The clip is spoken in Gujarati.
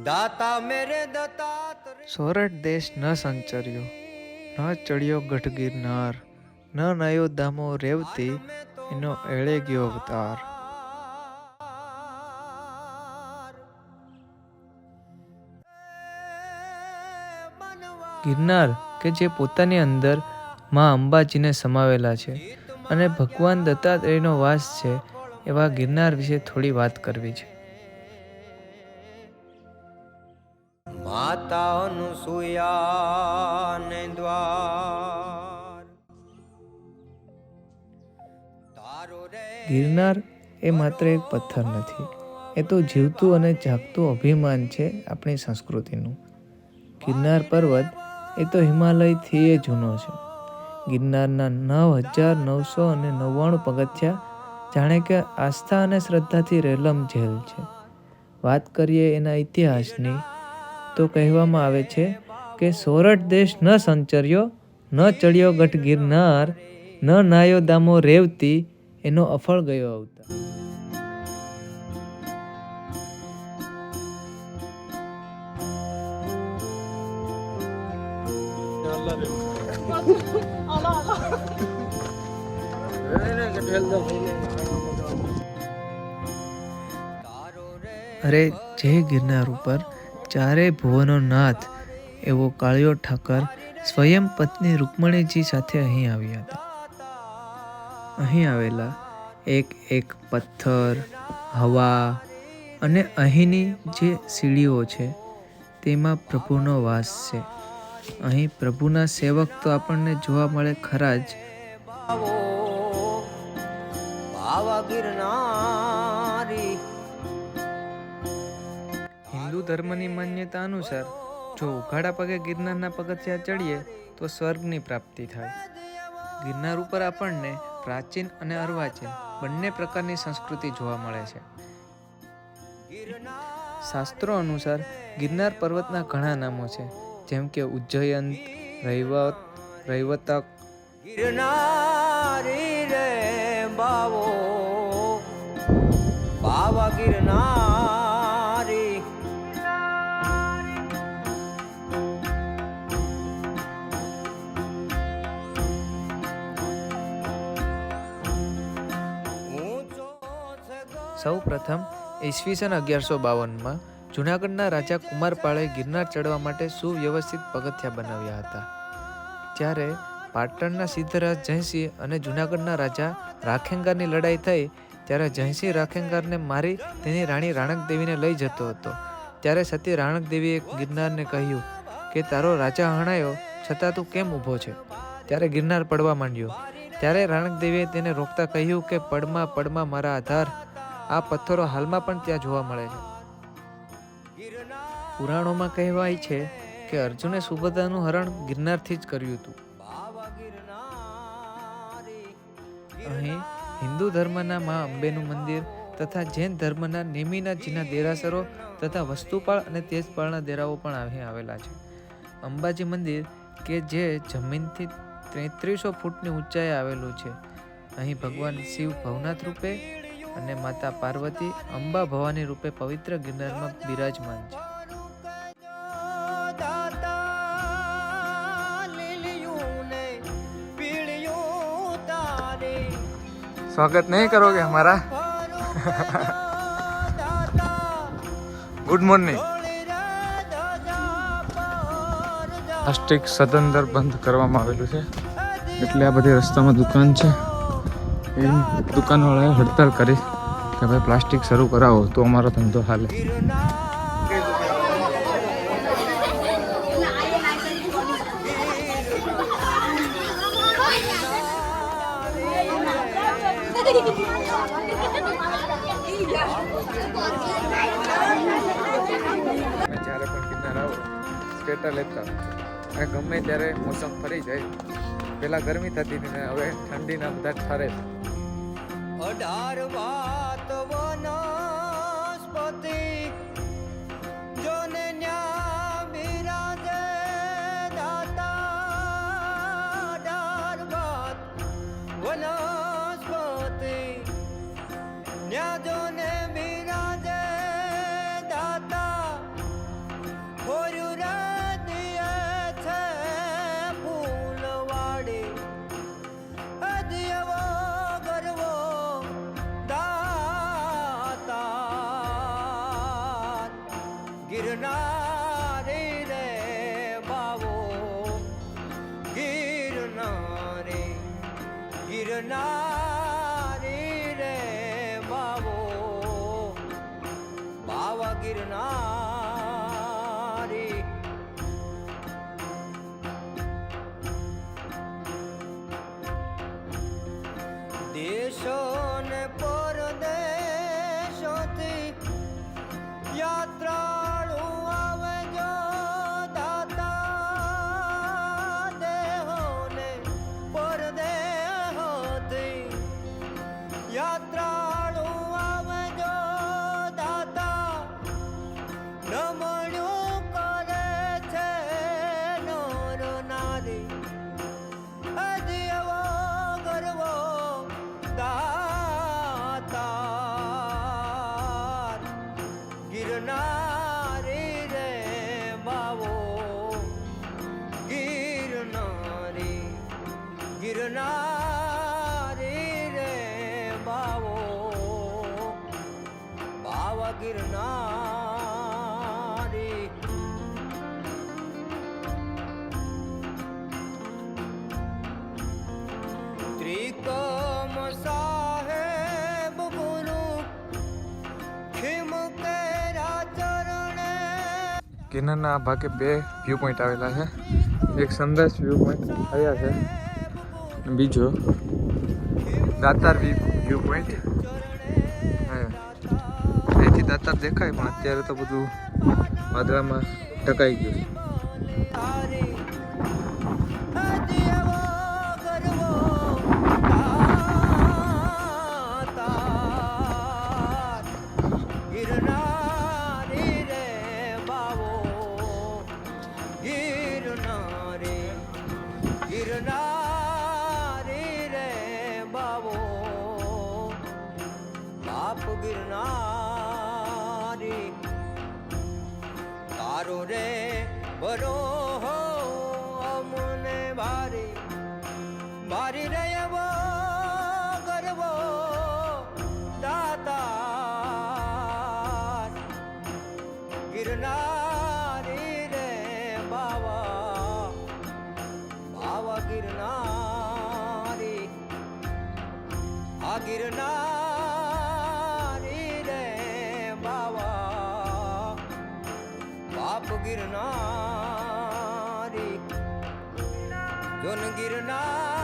दाता मेरे दत्तात्रेय। સોરઠ દેશ ન સંચર્યો, ન ચડ્યો ગઢ ગિરનાર, ન નયો દામો રેવતી, એનો એળે ગયો અવતાર. ગિરનાર કે જે પોતાની અંદર માં અંબાજીને સમાવેલા છે અને ભગવાન દત્તાત્રેયનો વાસ છે, એવા ગિરનાર વિશે થોડી વાત કરવી છે. माता अनुसुया ने द्वार तारो रे। ગિરનાર એ માત્ર એક પથ્થર નથી, એ તો જીવતું અને જાગતું અભિમાન છે આપણી સંસ્કૃતિનું. ગિરનાર પર્વત એ તો હિમાલયથી એ જૂનો છે. ગિરનારના 9,999 પગથિયા જાણે કે આસ્થા અને શ્રદ્ધાથી રેલમ ઝેલ છે. વાત કરીએ એના ઇતિહાસની તો કહેવામાં આવે છે કે સોરઠ દેશ ન સંચર્યો, ન ચડ્યો ગઢ ગિરનાર, ન નાયો દામો રેવતી, એનો અફળ ગયો અવતાર. અરે જે ગિરનાર ઉપર ચારે ભુવનો નાથ એવો કાળિયો ઠાકર સ્વયં પત્ની રૂકમણીજી સાથે અહીં આવ્યા હતા. અહીં આવેલા એક એક પથ્થર, હવા અને અહીંની જે સીડીઓ છે તેમાં પ્રભુનો વાસ છે. અહીં પ્રભુના સેવક તો આપણને જોવા મળે ખરા જ. बावा गिरनारी। હિન્દુ ધર્મની માન્યતા અનુસાર જો ઉઘાડા પગે ગિરનારના પગથિયા ચડીએ તો સ્વર્ગની પ્રાપ્તિ થાય. ગિરનાર ઉપર આપણને પ્રાચીન અને અર્વાચીન બંને પ્રકારની સંસ્કૃતિ જોવા મળે છે. શાસ્ત્રો અનુસાર ગિરનાર પર્વતના ઘણા નામો છે, જેમ કે ઉજ્જયંત, રૈવતક. गिरनारी रे बावो बावा गिरनारी। સૌ પ્રથમ ઈસવીસન 1152માં જૂનાગઢના રાજા કુમારપાળે ગિરનાર ચડવા માટે સુવ્યવસ્થિત પગથિયા બનાવ્યા હતા. જ્યારે પાટણના સિદ્ધરાજ જયસિંહ અને જૂનાગઢના રાજા રાખેંગારની લડાઈ થઈ ત્યારે જયસિંહ રાખેંગારને મારી તેની રાણી રાણકદેવીને લઈ જતો હતો. ત્યારે સતી રાણકદેવીએ ગિરનારને કહ્યું કે તારો રાજા હણાયો છતાં તું કેમ ઊભો છે? ત્યારે ગિરનાર પડવા માંડ્યો. ત્યારે રાણકદેવીએ તેને રોકતા કહ્યું કે પડમાં પડમાં મારા આધાર. આ પથ્થરો હાલમાં પણ ત્યાં જોવા મળે છે. પુરાણોમાં કહેવાય છે કે અર્જુને સુભદ્રાનું હરણ ગિરનારથી જ કર્યું હતું. અહીં હિન્દુ ધર્મના મા અંબેનું મંદિર તથા જૈન ધર્મના નેમિનાથજીના દેરાસરો તથા વસ્તુપાળ અને તેજપાળના દેરાઓ પણ અહીં આવેલા છે. અંબાજી મંદિર કે જે જમીનથી 3300 ફૂટની ઊંચાઈએ આવેલું છે. અહીં ભગવાન શિવ ભવનાથ રૂપે અને માતા પાર્વતી અંબા ભવાની રૂપે પવિત્ર ગિરનારમાં બિરાજમાન છે. स्वागत नहीं करोगे हमारा? Good morning. પ્લાસ્ટિક સદંતર બંધ કરવામાં આવેલું છે, એટલે આ બધી રસ્તામાં દુકાન છે. એ દુકાનવાળાએ હડતાલ કરી કે ભાઈ પ્લાસ્ટિક શરૂ કરાવો તો અમારો ધંધો હાલે. જ્યારે પણ ગિરનાર આવો સ્વેટર લેતા અને ગમે ત્યારે મોસમ ફરી જાય. પેલા ગરમી થતી હતી ને હવે ઠંડીના બધા ઠરે. 18 વાત વનસ્પતિ જોને ન્યા બિરાજે દાતા. 18 વાત વનસ્પતિ ન્યા જોને બિરાજે દાતા. ગિરનારી રે બાવો ગિરનારી ગિરનારી રે બાવો બાવા ગિરનારી દેશો ને પરદેશોથી યાત્રાળુ આવે જો દાતા દેહોને પરદેહોથી યાત્રાળુ આવે જો દાતા નમણ્યું કરે છે નર નારી અદિયવો ગરવો દાતાર ગિરનારી રે બાવો ગિરનારી ગિરનારી રે બાવો બાવા ગિરનારી ત્રિકમ સાહેબ ગુરુ ખિમ કેરા ચરણે ગિરનારના આ ભાગે બે વ્યૂ પોઈન્ટ આવેલા છે. એક સંદેશ વ્યૂ પોઈન્ટ આવ્યા છે અને બીજો દાતાર વ્યૂ પોઈન્ટ. અહીંથી દાતાર દેખાય પણ અત્યારે તો બધું વાદળામાં ઢકાઈ ગયું છે. તારી અદિયવો ગરવો દાતાર ગિરનારી રે બાવો ગિરનારી ગિરનારી રે બાવો બાપ ગિરનારી તારો રે બરો હો અમને ભારી ભારી રે એવો ગરવો દાતાર ગિરનારી રે બાવા બાવા ગિરનારી આ ગિરનારી રે બાવા બાપ ગિરનારી જોન ગિરનાર